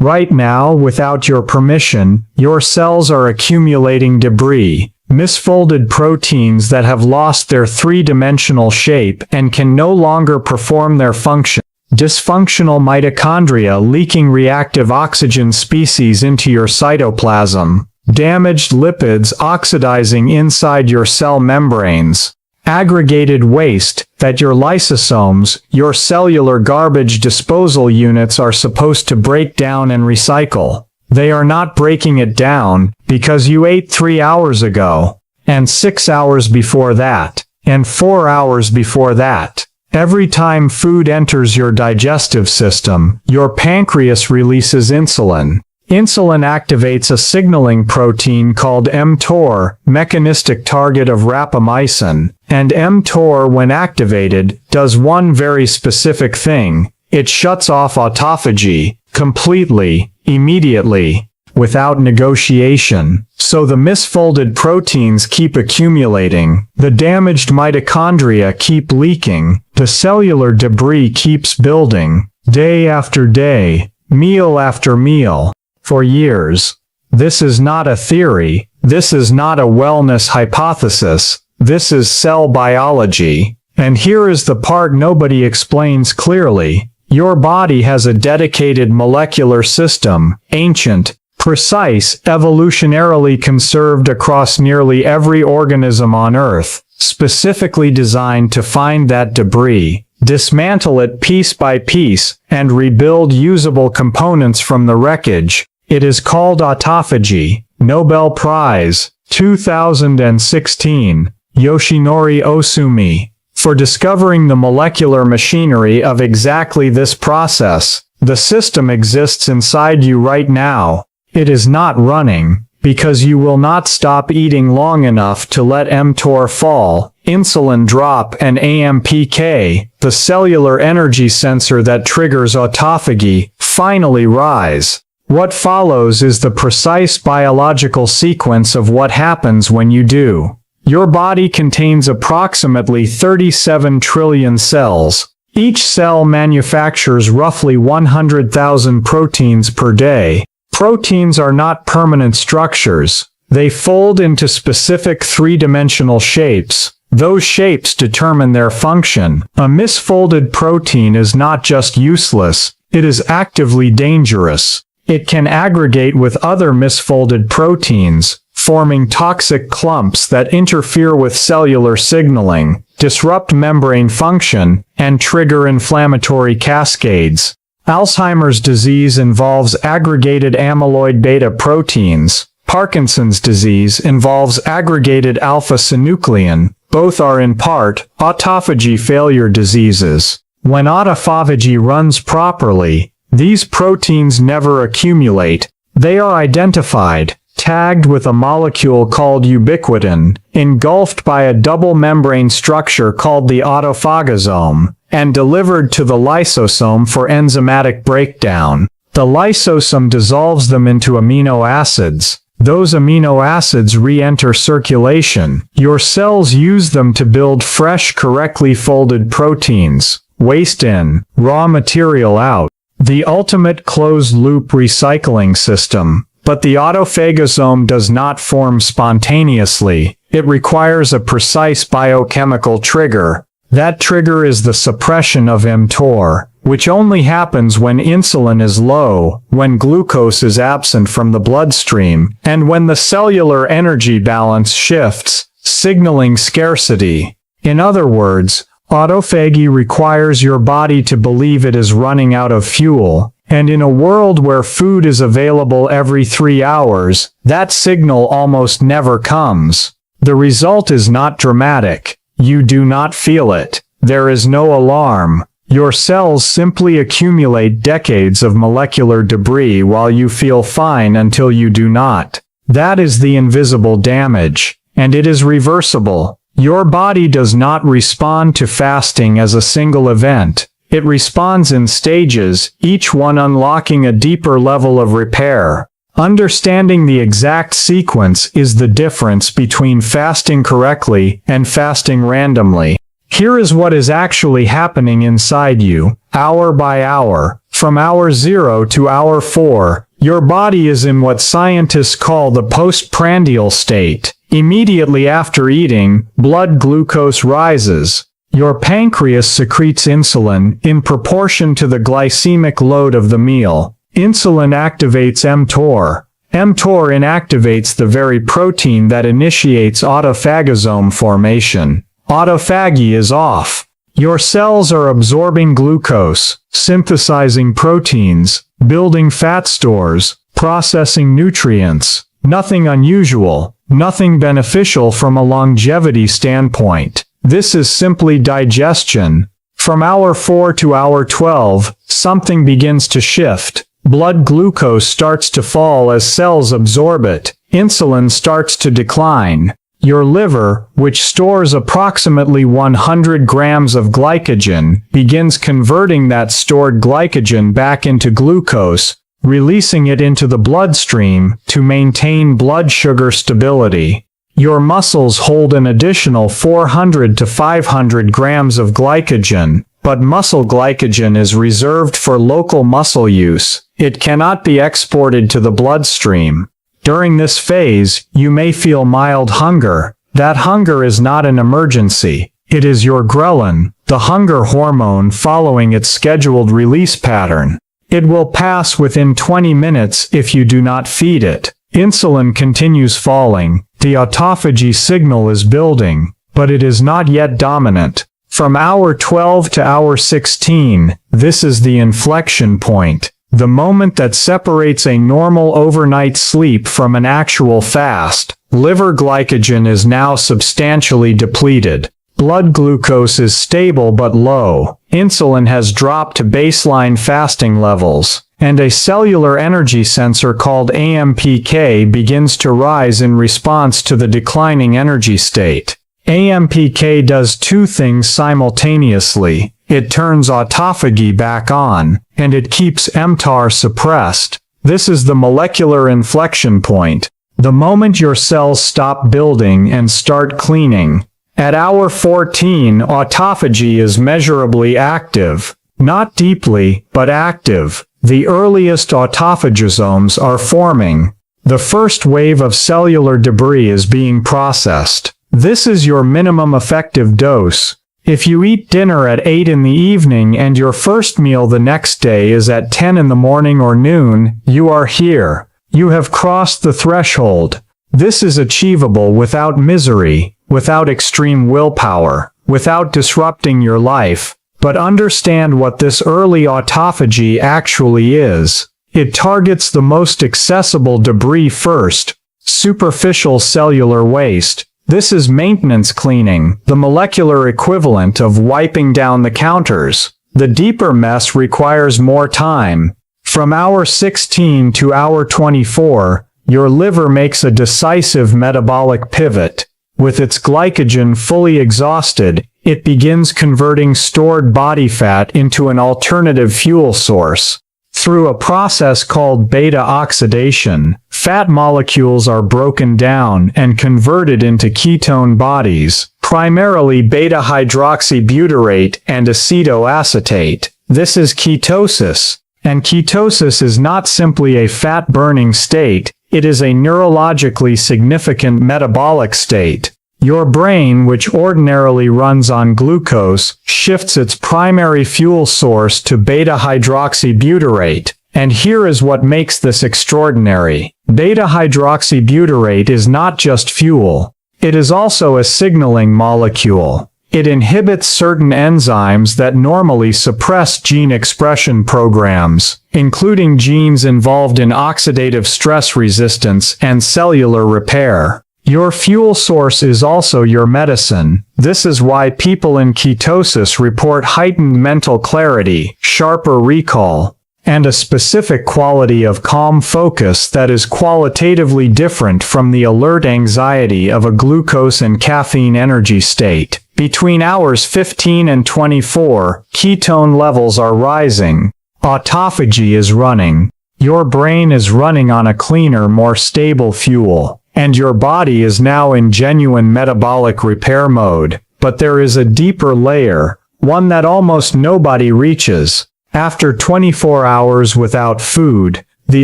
Right now, without your permission, your cells are accumulating debris, misfolded proteins that have lost their three-dimensional shape and can no longer perform their function. Dysfunctional mitochondria leaking reactive oxygen species into your cytoplasm. Damaged lipids oxidizing inside your cell membranes. Aggregated waste that your lysosomes, your cellular garbage disposal units, are supposed to break down and recycle. They are not breaking it down because you ate 3 hours ago, and 6 hours before that, and 4 hours before that. Every time food enters your digestive system, your pancreas releases insulin. Insulin activates a signaling protein called mTOR, mechanistic target of rapamycin, and mTOR, when activated, does one very specific thing. It shuts off autophagy, completely, immediately, without negotiation. So the misfolded proteins keep accumulating, the damaged mitochondria keep leaking, the cellular debris keeps building, day after day, meal after meal. For years. This is not a theory, this is not a wellness hypothesis, this is cell biology. And here is the part nobody explains clearly. Your body has a dedicated molecular system, ancient, precise, evolutionarily conserved across nearly every organism on Earth, specifically designed to find that debris, dismantle it piece by piece, and rebuild usable components from the wreckage. It is called autophagy. Nobel Prize, 2016, Yoshinori Ohsumi. For discovering the molecular machinery of exactly this process. The system exists inside you right now. It is not running, because you will not stop eating long enough to let mTOR fall, insulin drop, and AMPK, the cellular energy sensor that triggers autophagy, finally rise. What follows is the precise biological sequence of what happens when you do. Your body contains approximately 37 trillion cells. Each cell manufactures roughly 100,000 proteins per day. Proteins are not permanent structures. They fold into specific three-dimensional shapes. Those shapes determine their function. A misfolded protein is not just useless, it is actively dangerous. It can aggregate with other misfolded proteins, forming toxic clumps that interfere with cellular signaling, disrupt membrane function, and trigger inflammatory cascades. Alzheimer's disease involves aggregated amyloid beta proteins. Parkinson's disease involves aggregated alpha-synuclein. Both are in part autophagy failure diseases. When autophagy runs properly, these proteins never accumulate. They are identified, tagged with a molecule called ubiquitin, engulfed by a double membrane structure called the autophagosome, and delivered to the lysosome for enzymatic breakdown. The lysosome dissolves them into amino acids. Those amino acids re-enter circulation. Your cells use them to build fresh, correctly folded proteins. Waste in, raw material out. The ultimate closed-loop recycling system. But the autophagosome does not form spontaneously. It requires a precise biochemical trigger. That trigger is the suppression of mTOR, which only happens when insulin is low, when glucose is absent from the bloodstream, and when the cellular energy balance shifts, signaling scarcity. In other words, autophagy requires your body to believe it is running out of fuel, and in a world where food is available every 3 hours, that signal almost never comes. The result is not dramatic. You do not feel it. There is no alarm. Your cells simply accumulate decades of molecular debris while you feel fine until you do not. That is the invisible damage, and it is reversible. Your body does not respond to fasting as a single event. It responds in stages, each one unlocking a deeper level of repair. Understanding the exact sequence is the difference between fasting correctly and fasting randomly. Here is what is actually happening inside you, hour by hour, From hour 0 to hour 4, your body is in what scientists call the postprandial state. Immediately after eating, blood glucose rises. Your pancreas secretes insulin in proportion to the glycemic load of the meal. Insulin activates mTOR. mTOR inactivates the very protein that initiates autophagosome formation. Autophagy is off. Your cells are absorbing glucose, synthesizing proteins, building fat stores, processing nutrients. Nothing unusual, nothing beneficial from a longevity standpoint. This is simply digestion. From hour 4 to hour 12, something begins to shift. Blood glucose starts to fall as cells absorb it. Insulin starts to decline. Your liver, which stores approximately 100 grams of glycogen, begins converting that stored glycogen back into glucose, releasing it into the bloodstream to maintain blood sugar stability. Your muscles hold an additional 400 to 500 grams of glycogen, but muscle glycogen is reserved for local muscle use. It cannot be exported to the bloodstream. During this phase, you may feel mild hunger. That hunger is not an emergency. It is your ghrelin, the hunger hormone following its scheduled release pattern. It will pass within 20 minutes if you do not feed it. Insulin continues falling. The autophagy signal is building, but it is not yet dominant. From hour 12 to hour 16, this is the inflection point. The moment that separates a normal overnight sleep from an actual fast. Liver glycogen is now substantially depleted. Blood glucose is stable but low. Insulin has dropped to baseline fasting levels, and a cellular energy sensor called AMPK begins to rise in response to the declining energy state. AMPK does two things simultaneously. It turns autophagy back on, and it keeps mTOR suppressed. This is the molecular inflection point. The moment your cells stop building and start cleaning. At hour 14, autophagy is measurably active. Not deeply, but active. The earliest autophagosomes are forming. The first wave of cellular debris is being processed. This is your minimum effective dose. If you eat dinner at 8 in the evening and your first meal the next day is at 10 in the morning or noon, you are here. You have crossed the threshold. This is achievable without misery, without extreme willpower, without disrupting your life. But understand what this early autophagy actually is. It targets the most accessible debris first, superficial cellular waste. This is maintenance cleaning, the molecular equivalent of wiping down the counters. The deeper mess requires more time. From hour 16 to hour 24, your liver makes a decisive metabolic pivot. With its glycogen fully exhausted, it begins converting stored body fat into an alternative fuel source. Through a process called beta oxidation, fat molecules are broken down and converted into ketone bodies, primarily beta-hydroxybutyrate and acetoacetate. This is ketosis. And ketosis is not simply a fat-burning state, it is a neurologically significant metabolic state. Your brain, which ordinarily runs on glucose, shifts its primary fuel source to beta-hydroxybutyrate. And here is what makes this extraordinary. Beta-hydroxybutyrate is not just fuel. It is also a signaling molecule. It inhibits certain enzymes that normally suppress gene expression programs, including genes involved in oxidative stress resistance and cellular repair. Your fuel source is also your medicine. This is why people in ketosis report heightened mental clarity, sharper recall, and a specific quality of calm focus that is qualitatively different from the alert anxiety of a glucose and caffeine energy state. Between hours 15 and 24, ketone levels are rising. Autophagy is running. Your brain is running on a cleaner, more stable fuel. And your body is now in genuine metabolic repair mode. But there is a deeper layer, one that almost nobody reaches. After 24 hours without food, the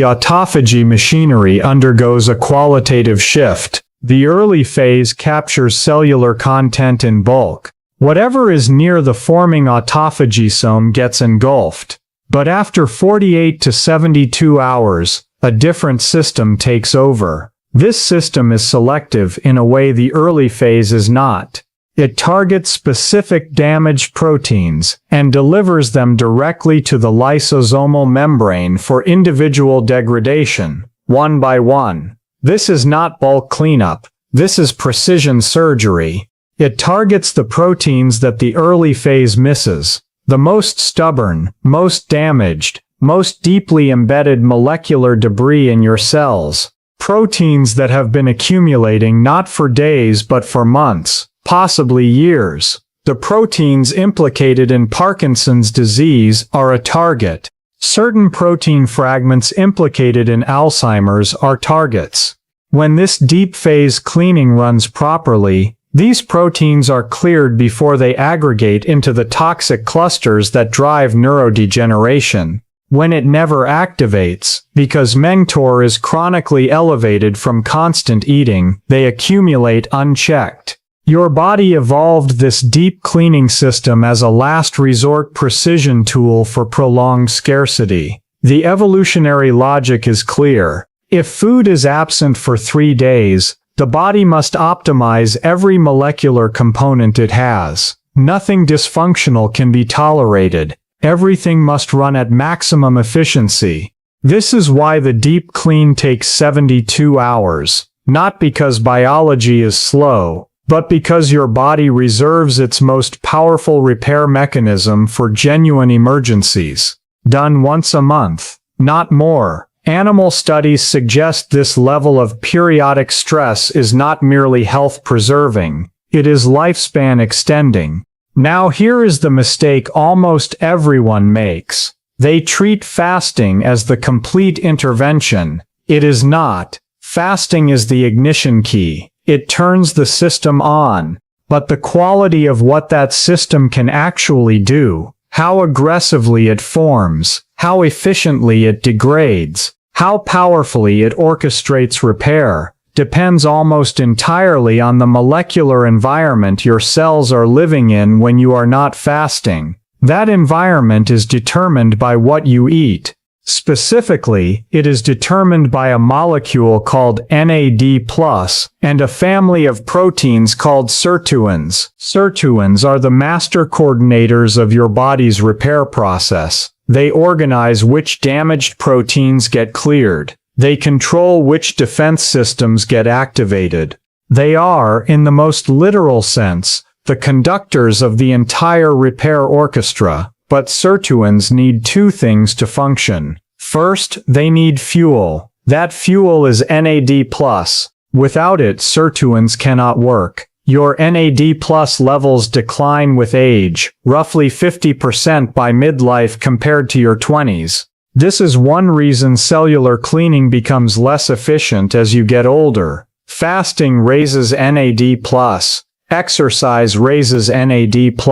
autophagy machinery undergoes a qualitative shift. The early phase captures cellular content in bulk. Whatever is near the forming autophagosome gets engulfed. But after 48 to 72 hours, a different system takes over. This system is selective in a way the early phase is not. It targets specific damaged proteins and delivers them directly to the lysosomal membrane for individual degradation, one by one. This is not bulk cleanup. This is precision surgery. It targets the proteins that the early phase misses, the most stubborn, most damaged, most deeply embedded molecular debris in your cells, proteins that have been accumulating not for days but for months, possibly years. The proteins implicated in Parkinson's disease are a target. Certain protein fragments implicated in Alzheimer's are targets. When this deep phase cleaning runs properly, these proteins are cleared before they aggregate into the toxic clusters that drive neurodegeneration. When it never activates, because mTOR is chronically elevated from constant eating, they accumulate unchecked. Your body evolved this deep cleaning system as a last resort precision tool for prolonged scarcity. The evolutionary logic is clear. If food is absent for 3 days, the body must optimize every molecular component it has. Nothing dysfunctional can be tolerated. Everything must run at maximum efficiency. This is why the deep clean takes 72 hours, not because biology is slow, but because your body reserves its most powerful repair mechanism for genuine emergencies. Done once a month, not more. Animal studies suggest this level of periodic stress is not merely health-preserving, it is lifespan extending. Now here is the mistake almost everyone makes. They treat fasting as the complete intervention. It is not. Fasting is the ignition key. It turns the system on. But the quality of what that system can actually do, how aggressively it forms, how efficiently it degrades, how powerfully it orchestrates repair, depends almost entirely on the molecular environment your cells are living in when you are not fasting. That environment is determined by what you eat. Specifically, it is determined by a molecule called NAD+, and a family of proteins called sirtuins. Sirtuins are the master coordinators of your body's repair process. They organize which damaged proteins get cleared. They control which defense systems get activated. They are, in the most literal sense, the conductors of the entire repair orchestra. But sirtuins need 2 things to function. First, they need fuel. That fuel is NAD+. Without it, sirtuins cannot work. Your NAD+ levels decline with age, roughly 50% by midlife compared to your 20s. This is one reason cellular cleaning becomes less efficient as you get older. Fasting raises NAD+. Exercise raises NAD+.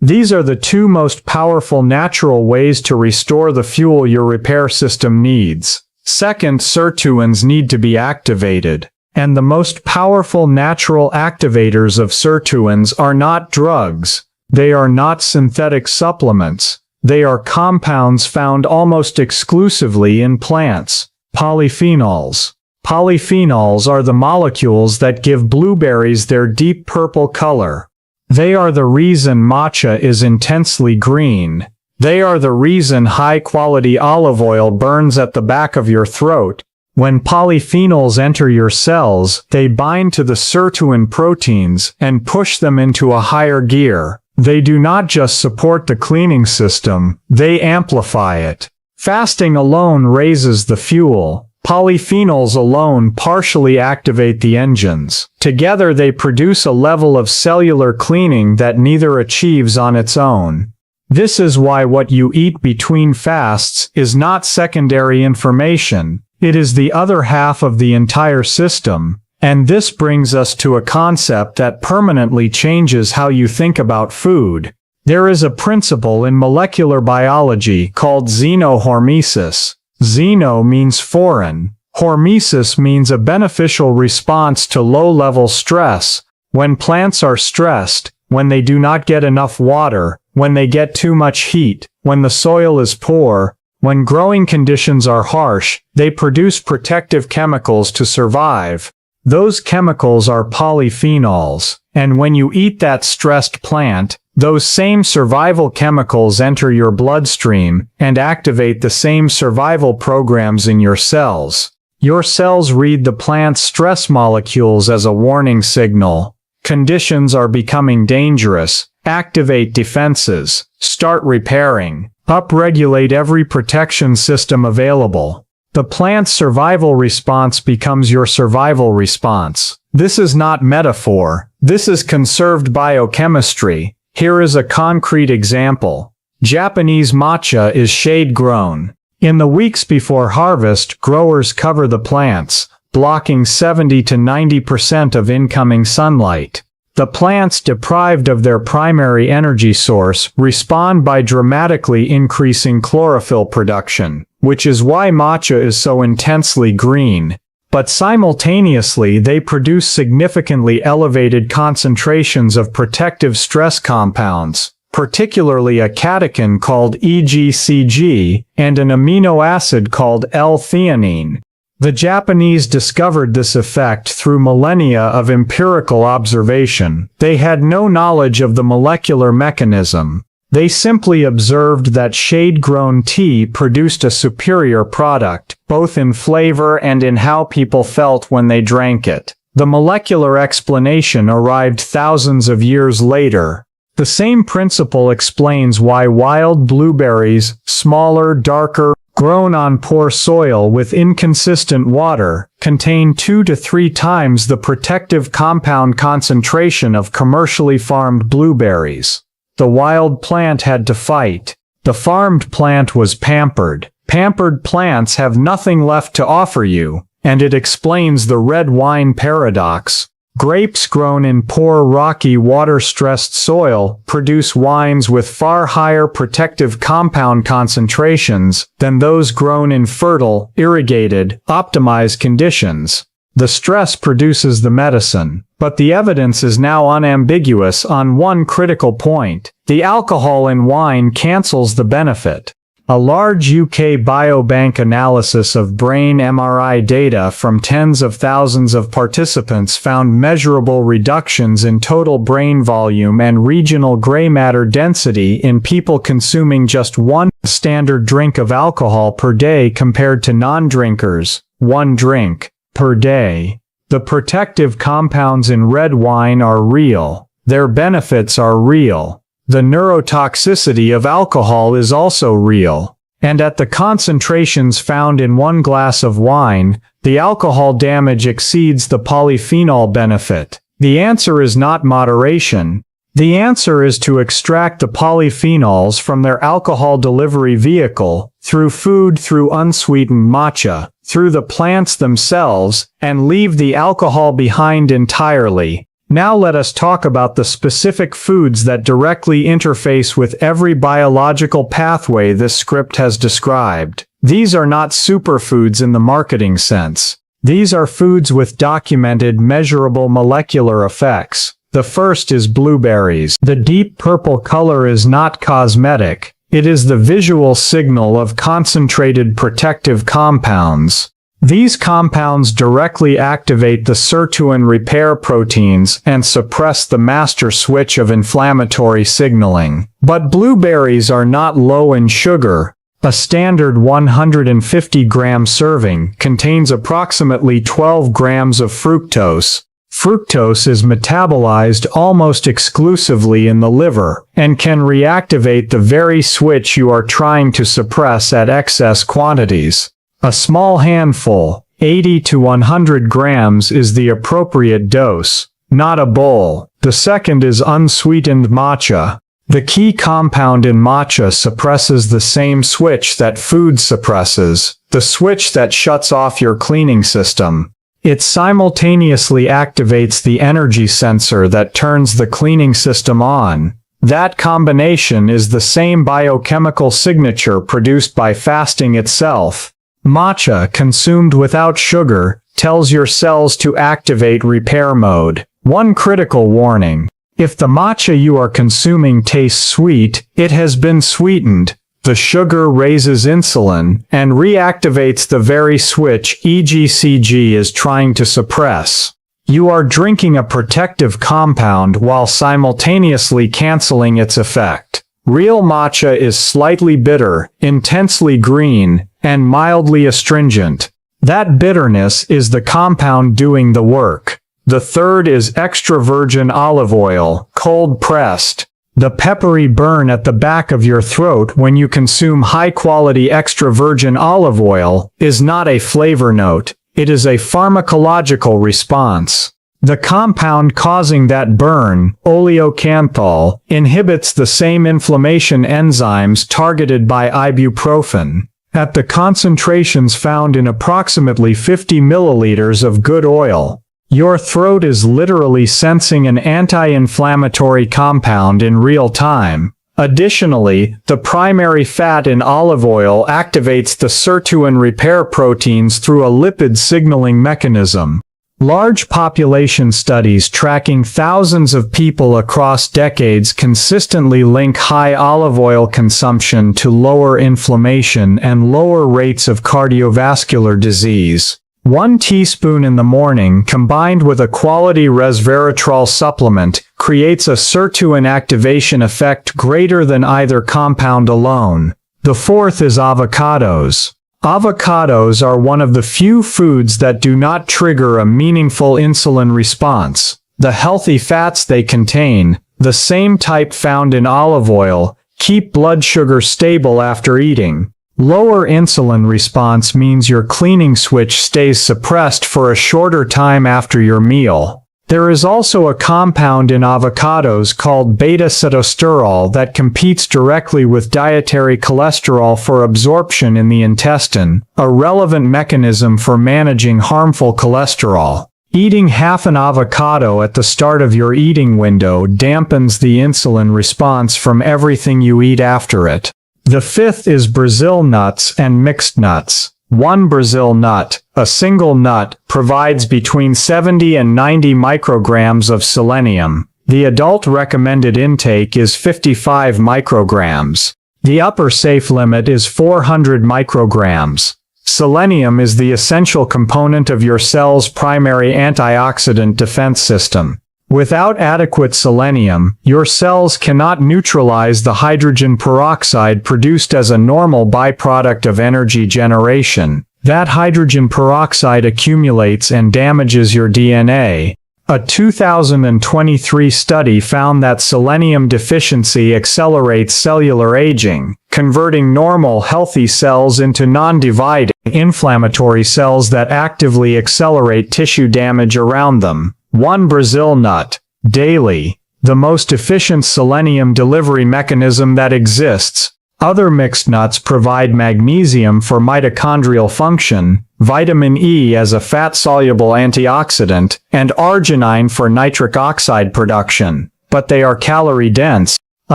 These are the 2 most powerful natural ways to restore the fuel your repair system needs. Second, sirtuins need to be activated. And the most powerful natural activators of sirtuins are not drugs. They are not synthetic supplements. They are compounds found almost exclusively in plants. Polyphenols. Polyphenols are the molecules that give blueberries their deep purple color. They are the reason matcha is intensely green. They are the reason high-quality olive oil burns at the back of your throat. When polyphenols enter your cells, they bind to the sirtuin proteins and push them into a higher gear. They do not just support the cleaning system, they amplify it. Fasting alone raises the fuel. Polyphenols alone partially activate the engines. Together they produce a level of cellular cleaning that neither achieves on its own. This is why what you eat between fasts is not secondary information. It is the other half of the entire system. And this brings us to a concept that permanently changes how you think about food. There is a principle in molecular biology called xenohormesis. Xeno means foreign. Hormesis means a beneficial response to low-level stress. When plants are stressed, when they do not get enough water, when they get too much heat, when the soil is poor, when growing conditions are harsh, they produce protective chemicals to survive. Those chemicals are polyphenols, and when you eat that stressed plant, those same survival chemicals enter your bloodstream and activate the same survival programs in your cells. Your cells read the plant's stress molecules as a warning signal. Conditions are becoming dangerous. Activate defenses. Start repairing. Upregulate every protection system available. The plant's survival response becomes your survival response. This is not metaphor. This is conserved biochemistry. Here is a concrete example. Japanese matcha is shade-grown. In the weeks before harvest, growers cover the plants, blocking 70 to 90% of incoming sunlight. The plants deprived of their primary energy source respond by dramatically increasing chlorophyll production, which is why matcha is so intensely green. But simultaneously they produce significantly elevated concentrations of protective stress compounds, particularly a catechin called EGCG and an amino acid called L-theanine. The Japanese discovered this effect through millennia of empirical observation. They had no knowledge of the molecular mechanism. They simply observed that shade-grown tea produced a superior product, both in flavor and in how people felt when they drank it. The molecular explanation arrived thousands of years later. The same principle explains why wild blueberries, smaller, darker, grown on poor soil with inconsistent water, contain 2 to 3 times the protective compound concentration of commercially farmed blueberries. The wild plant had to fight. The farmed plant was pampered. Pampered plants have nothing left to offer you, and it explains the red wine paradox. Grapes grown in poor, rocky, water-stressed soil produce wines with far higher protective compound concentrations than those grown in fertile, irrigated, optimized conditions. The stress produces the medicine, but the evidence is now unambiguous on one critical point. The alcohol in wine cancels the benefit. A large UK biobank analysis of brain MRI data from tens of thousands of participants found measurable reductions in total brain volume and regional gray matter density in people consuming just one standard drink of alcohol per day compared to non-drinkers, 1 drink per day. The protective compounds in red wine are real. Their benefits are real. The neurotoxicity of alcohol is also real. And at the concentrations found in 1 glass of wine, the alcohol damage exceeds the polyphenol benefit. The answer is not moderation. The answer is to extract the polyphenols from their alcohol delivery vehicle, through food, through unsweetened matcha, through the plants themselves, and leave the alcohol behind entirely. Now let us talk about the specific foods that directly interface with every biological pathway this script has described. These are not superfoods in the marketing sense. These are foods with documented, measurable molecular effects. The first is blueberries. The deep purple color is not cosmetic. It is the visual signal of concentrated protective compounds. These compounds directly activate the sirtuin repair proteins and suppress the master switch of inflammatory signaling. But blueberries are not low in sugar. A standard 150-gram serving contains approximately 12 grams of fructose. Fructose is metabolized almost exclusively in the liver and can reactivate the very switch you are trying to suppress at excess quantities. A small handful, 80 to 100 grams, is the appropriate dose, not a bowl. The second is unsweetened matcha. The key compound in matcha suppresses the same switch that food suppresses, the switch that shuts off your cleaning system. It simultaneously activates the energy sensor that turns the cleaning system on. That combination is the same biochemical signature produced by fasting itself. Matcha consumed without sugar tells your cells to activate repair mode. One critical warning: if the matcha you are consuming tastes sweet, it has been sweetened. The sugar raises insulin and reactivates the very switch EGCG is trying to suppress. You are drinking a protective compound while simultaneously canceling its effect. Real matcha is slightly bitter, intensely green, and mildly astringent. That bitterness is the compound doing the work. The third is extra virgin olive oil, cold pressed. The peppery burn at the back of your throat when you consume high-quality extra virgin olive oil is not a flavor note, it is a pharmacological response. The compound causing that burn, oleocanthal, inhibits the same inflammation enzymes targeted by ibuprofen. At the concentrations found in approximately 50 milliliters of good oil, your throat is literally sensing an anti-inflammatory compound in real time. Additionally, the primary fat in olive oil activates the sirtuin repair proteins through a lipid signaling mechanism. Large population studies tracking thousands of people across decades consistently link high olive oil consumption to lower inflammation and lower rates of cardiovascular disease. 1 teaspoon in the morning combined with a quality resveratrol supplement creates a sirtuin activation effect greater than either compound alone. The fourth is avocados. Avocados are one of the few foods that do not trigger a meaningful insulin response. The healthy fats they contain, the same type found in olive oil, keep blood sugar stable after eating. Lower insulin response means your cleaning switch stays suppressed for a shorter time after your meal. There is also a compound in avocados called beta-sitosterol that competes directly with dietary cholesterol for absorption in the intestine, a relevant mechanism for managing harmful cholesterol. Eating half an avocado at the start of your eating window dampens the insulin response from everything you eat after it. The fifth is Brazil nuts and mixed nuts. One Brazil nut, a single nut, provides between 70 and 90 micrograms of selenium. The adult recommended intake is 55 micrograms. The upper safe limit is 400 micrograms. Selenium is the essential component of your cell's primary antioxidant defense system. Without adequate selenium, your cells cannot neutralize the hydrogen peroxide produced as a normal byproduct of energy generation. That hydrogen peroxide accumulates and damages your DNA. A 2023 study found that selenium deficiency accelerates cellular aging, converting normal healthy cells into non-dividing, inflammatory cells that actively accelerate tissue damage around them. 1 Brazil nut, daily, the most efficient selenium delivery mechanism that exists. Other mixed nuts provide magnesium for mitochondrial function, vitamin E as a fat-soluble antioxidant, and arginine for nitric oxide production, but they are calorie-dense. A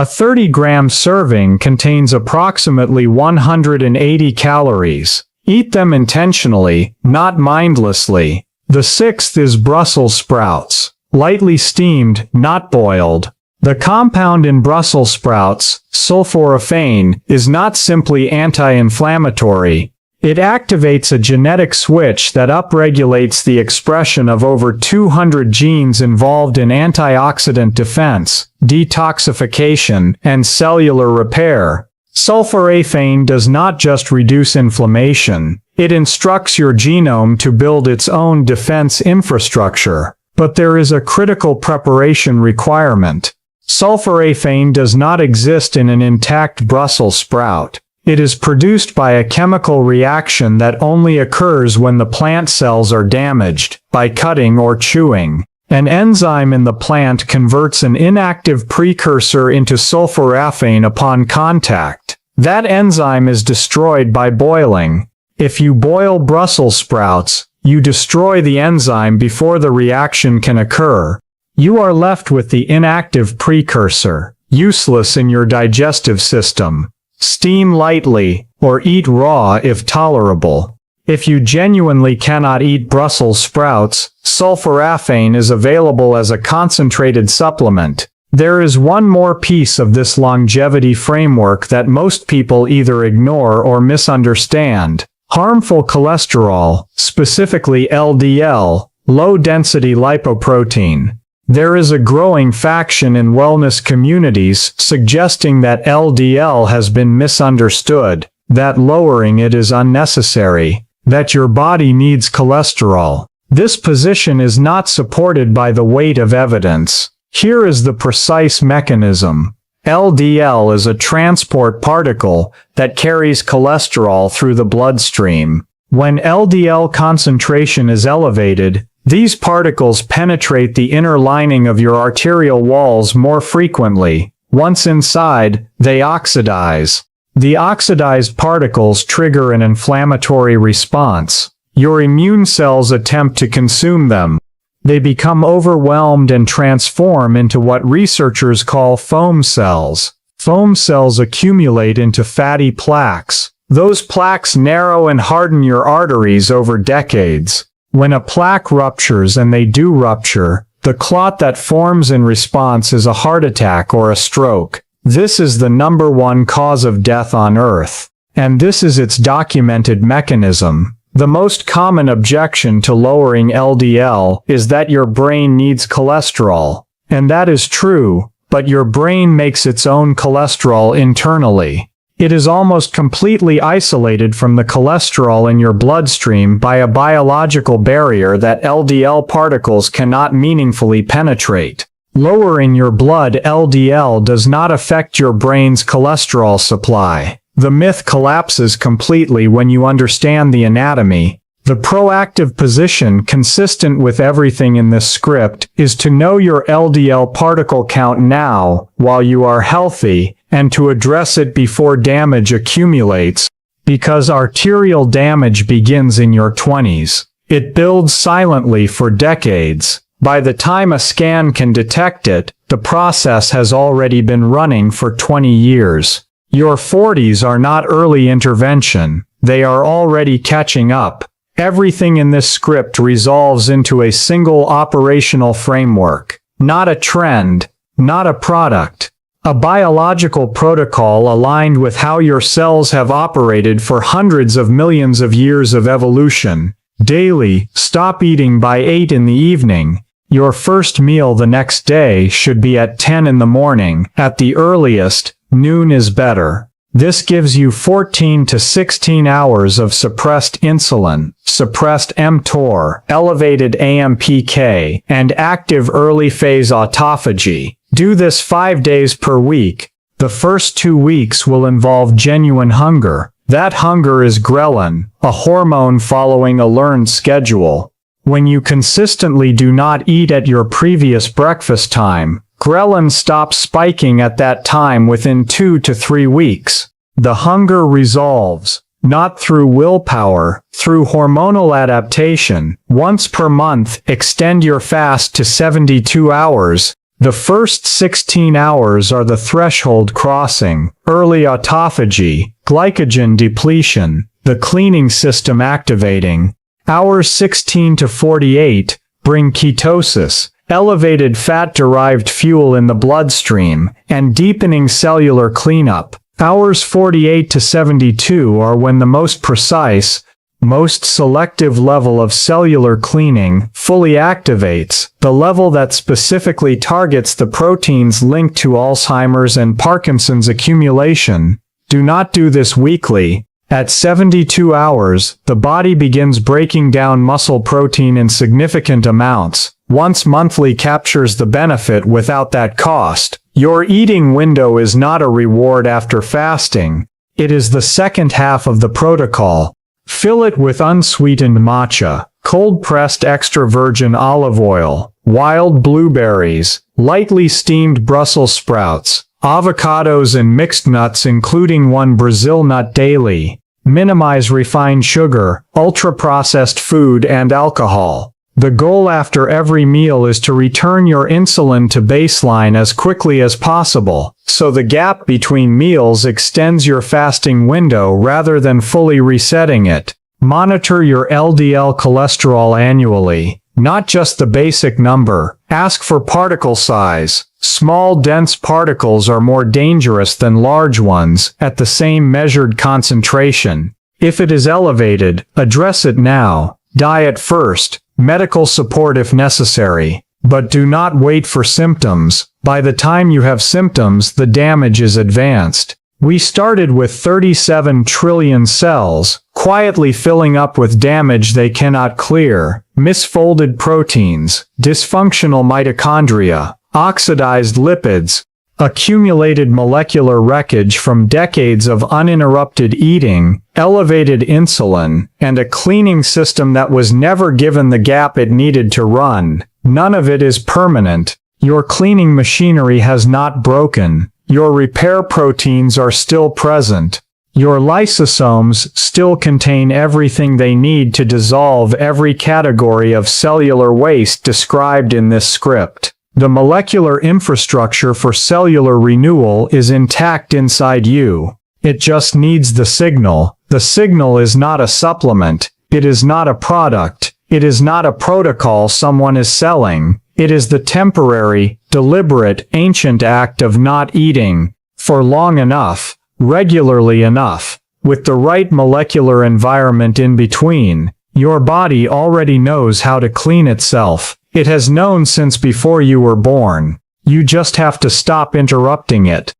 30-gram serving contains approximately 180 calories. Eat them intentionally, not mindlessly. The sixth is Brussels sprouts, lightly steamed, not boiled. The compound in Brussels sprouts, sulforaphane, is not simply anti-inflammatory. It activates a genetic switch that upregulates the expression of over 200 genes involved in antioxidant defense, detoxification, and cellular repair. Sulforaphane does not just reduce inflammation, it instructs your genome to build its own defense infrastructure. But there is a critical preparation requirement. Sulforaphane does not exist in an intact Brussels sprout. It is produced by a chemical reaction that only occurs when the plant cells are damaged, by cutting or chewing. An enzyme in the plant converts an inactive precursor into sulforaphane upon contact. That enzyme is destroyed by boiling. If you boil Brussels sprouts, you destroy the enzyme before the reaction can occur. You are left with the inactive precursor. useless in your digestive system. Steam lightly, or eat raw if tolerable. If you genuinely cannot eat Brussels sprouts, sulforaphane is available as a concentrated supplement. There is one more piece of this longevity framework that most people either ignore or misunderstand. Harmful cholesterol, specifically LDL, low-density lipoprotein. There is a growing faction in wellness communities suggesting that LDL has been misunderstood, that lowering it is unnecessary, that your body needs cholesterol. This position is not supported by the weight of evidence. Here is the precise mechanism. LDL is a transport particle that carries cholesterol through the bloodstream. When LDL concentration is elevated, these particles penetrate the inner lining of your arterial walls more frequently. Once inside, they oxidize. The oxidized particles trigger an inflammatory response. Your immune cells attempt to consume them. They become overwhelmed and transform into what researchers call foam cells. Foam cells accumulate into fatty plaques. Those plaques narrow and harden your arteries over decades. When a plaque ruptures, and they do rupture, the clot that forms in response is a heart attack or a stroke. This is the #1 cause of death on Earth. And this is its documented mechanism. The most common objection to lowering LDL is that your brain needs cholesterol. And that is true, but your brain makes its own cholesterol internally. It is almost completely isolated from the cholesterol in your bloodstream by a biological barrier that LDL particles cannot meaningfully penetrate. Lowering your blood LDL does not affect your brain's cholesterol supply. The myth collapses completely when you understand the anatomy. The proactive position consistent with everything in this script is to know your LDL particle count now, while you are healthy, and to address it before damage accumulates, because arterial damage begins in your 20s. It builds silently for decades. By the time a scan can detect it, the process has already been running for 20 years. Your 40s are not early intervention. They are already catching up. Everything in this script resolves into a single operational framework. Not a trend, not a product. A biological protocol aligned with how your cells have operated for hundreds of millions of years of evolution. Daily, stop eating by 8 in the evening. Your first meal the next day should be at 10 in the morning. At the earliest, noon is better. This gives you 14 to 16 hours of suppressed insulin, suppressed mTOR, elevated AMPK, and active early-phase autophagy. Do this 5 days per week. The first 2 weeks will involve genuine hunger. That hunger is ghrelin, a hormone following a learned schedule. When you consistently do not eat at your previous breakfast time, ghrelin stops spiking at that time within 2 to 3 weeks. The hunger resolves, not through willpower, through hormonal adaptation. Once per month, extend your fast to 72 hours. The first 16 hours are the threshold crossing, early autophagy, glycogen depletion, the cleaning system activating. Hours 16 to 48 bring ketosis, elevated fat-derived fuel in the bloodstream, and deepening cellular cleanup. Hours 48 to 72 are when the most precise, most selective level of cellular cleaning fully activates, the level that specifically targets the proteins linked to Alzheimer's and Parkinson's accumulation. Do not do this weekly. At 72 hours, the body begins breaking down muscle protein in significant amounts. Once monthly captures the benefit without that cost. Your eating window is not a reward after fasting. It is the second half of the protocol. Fill it with unsweetened matcha, cold-pressed extra virgin olive oil, wild blueberries, lightly steamed Brussels sprouts, avocados and mixed nuts including one Brazil nut daily. Minimize refined sugar, ultra-processed food and alcohol. The goal after every meal is to return your insulin to baseline as quickly as possible, so the gap between meals extends your fasting window rather than fully resetting it. Monitor your LDL cholesterol annually, not just the basic number. Ask for particle size. Small dense particles are more dangerous than large ones at the same measured concentration. If it is elevated, address it now. Diet first, medical support if necessary. But do not wait for symptoms. By the time you have symptoms, the damage is advanced. We started with 37 trillion cells, quietly filling up with damage they cannot clear. Misfolded proteins, dysfunctional mitochondria, oxidized lipids, accumulated molecular wreckage from decades of uninterrupted eating, elevated insulin, and a cleaning system that was never given the gap it needed to run. None of it is permanent. Your cleaning machinery has not broken. Your repair proteins are still present. Your lysosomes still contain everything they need to dissolve every category of cellular waste described in this script. The molecular infrastructure for cellular renewal is intact inside you. It just needs the signal. The signal is not a supplement. It is not a product. It is not a protocol someone is selling. It is the temporary, deliberate, ancient act of not eating for long enough, regularly enough, with the right molecular environment in between. Your body already knows how to clean itself. It has known since before you were born. You just have to stop interrupting it.